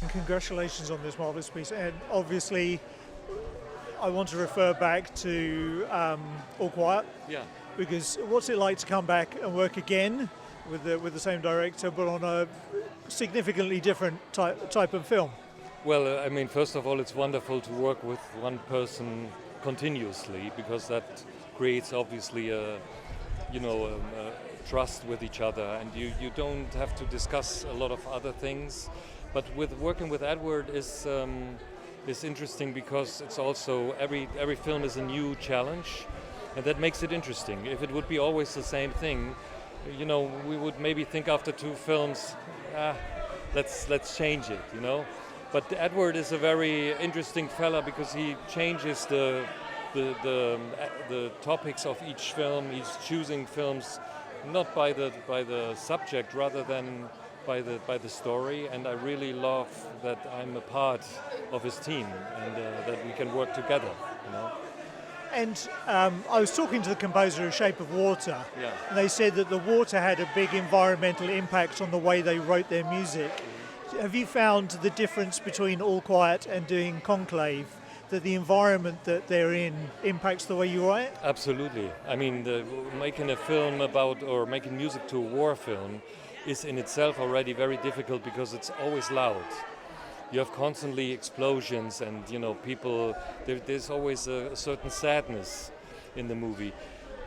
congratulations on this marvellous piece. And obviously, I want to refer back to All Quiet. Yeah. Because what's it like to come back and work again with the same director, but on a significantly different type of film? Well, I mean, first of all, it's wonderful to work with one person continuously, because that creates obviously a trust with each other, and you don't have to discuss a lot of other things. But with working with Edward is interesting because it's also every film is a new challenge, and that makes it interesting. If it would be always the same thing, we would maybe think after 2 films, let's change it, But Edward is a very interesting fella because he changes the topics of each film. He's choosing films not by the subject, rather than by the story. And I really love that I'm a part of his team, and that we can work together. And I was talking to the composer of Shape of Water, Yeah. and they said that the water had a big environmental impact on the way they wrote their music. Have you found the difference between All Quiet and doing Conclave, that the environment that they're in impacts the way you write? Absolutely. I mean, making a film about, or making music to a war film is in itself already very difficult because it's always loud. You have constantly explosions, and people. There's always a certain sadness in the movie.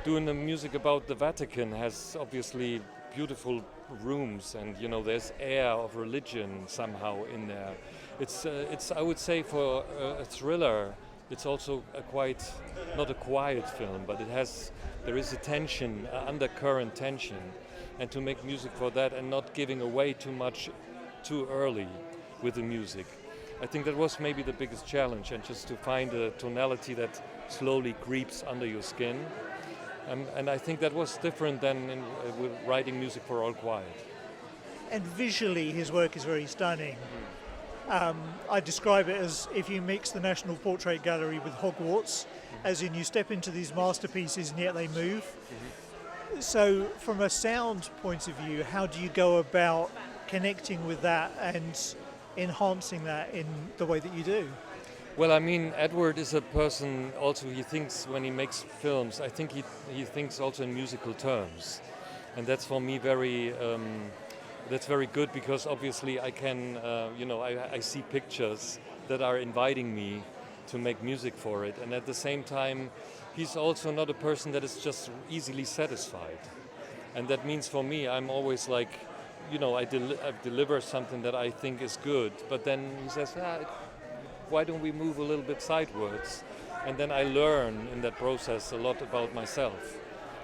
Doing the music about the Vatican has obviously beautiful rooms, and there's air of religion somehow in there. It's I would say for a thriller, it's also not a quiet film, but there is a tension, undercurrent tension, and to make music for that and not giving away too much too early with the music. I think that was maybe the biggest challenge, and just to find a tonality that slowly creeps under your skin. And I think that was different than with writing music for All Quiet. And visually, his work is very stunning. I describe it as if you mix the National Portrait Gallery with Hogwarts, as in you step into these masterpieces and yet they move. So from a sound point of view, how do you go about connecting with that and enhancing that in the way that you do? Well, I mean, Edward is a person also, he thinks when he makes films, I think he thinks also in musical terms. And that's for me that's very good, because obviously I can, I see pictures that are inviting me to make music for it. And at the same time, he's also not a person that is just easily satisfied. And that means for me, I'm always like, I deliver something that I think is good, but then he says, why don't we move a little bit sideways? And then I learn in that process a lot about myself.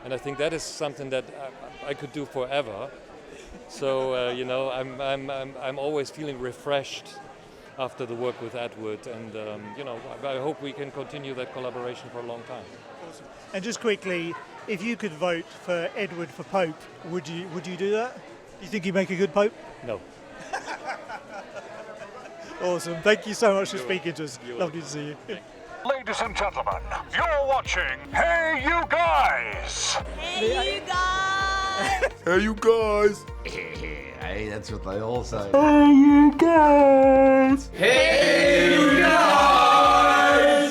And I think that is something that I could do forever. So, I'm always feeling refreshed after the work with Edward. And, I hope we can continue that collaboration for a long time. Awesome. And just quickly, if you could vote for Edward for Pope, would you do that? Do you think he'd make a good Pope? No. Awesome. Thank you so much for speaking to us. Lovely to see you. Ladies and gentlemen, you're watching Hey You Guys! Hey, you guys! Hey, you guys! Hey, that's what they all say. Hey, you guys! Hey, you guys!